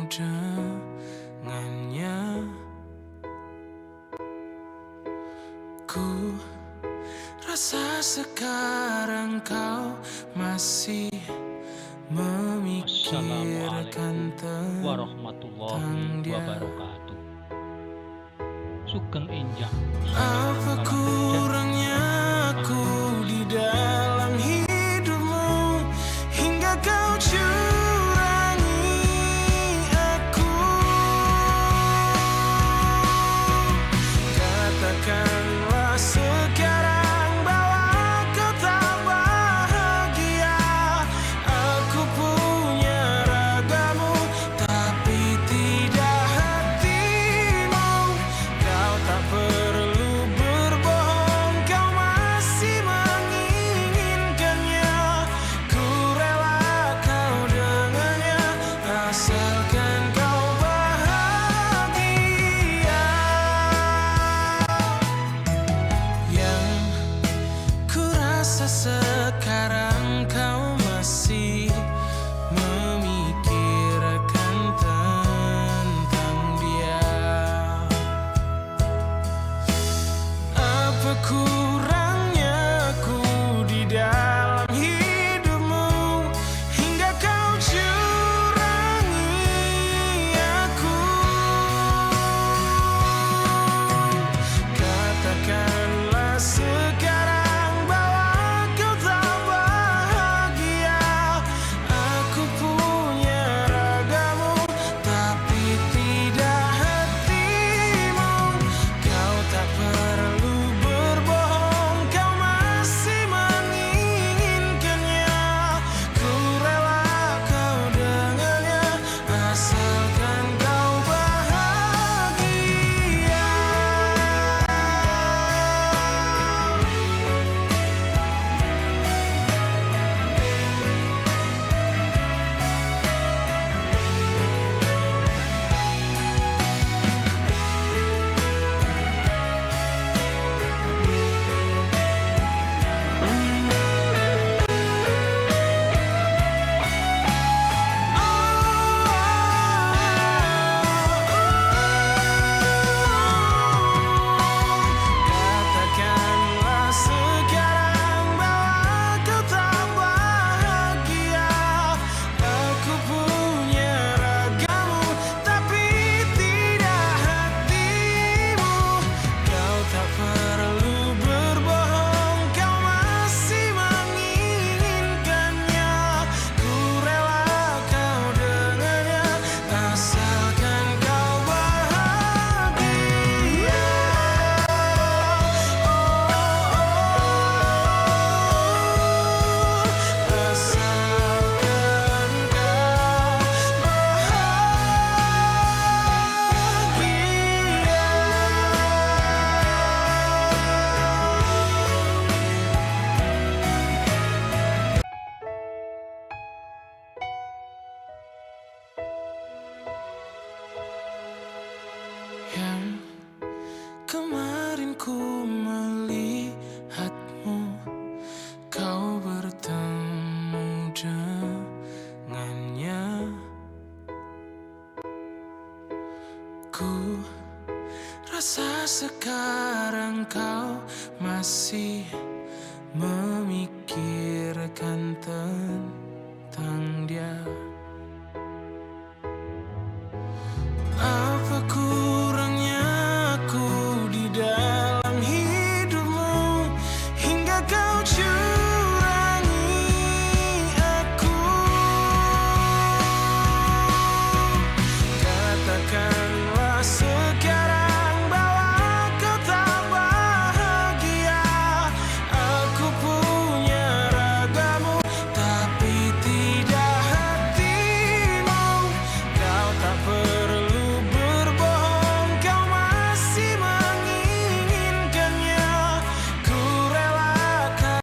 dengannya. Ku rasa sekarang kau masih memikirkan Assalamualaikum warahmatullahi wabarakatuh. Sugeng enjang apa kurangnya aku di dalam hidupmu hingga kau curangi aku. Katakanlah sekarang bahwa kau tak bahagia. Aku punya ragamu tapi tidak hatimu. Kau tak perlu berbohong, kau masih menginginkannya. Ku rela kau dengannya asalkan kau bahagia. Yang ku rasa sekarang kau masih memikirkan tentang dia. Apa kurangnya aku di dalam hidupmu hingga kau curangi aku. Katakanlah sekarang bahwa kau tak bahagia. Aku punya ragamu tapi tidak hatimu. Kau tak perlu berbohong, kau masih menginginkannya. Ku rela kau dengannya asalkan kau bahagia. Katakanlah sekarang bahwa kau tak bahagia. Aku punya ragamu tapi tidak hatimu. Kau tak perlu berbohong, kau masih menginginkannya. Ku rela kau dengannya asalkan kau bahagia. Asalkan kau yang kemarin ku melihatmu, kau bertemu dengannya. Ku rasa sekarang kau masih memikirkan tentang dia.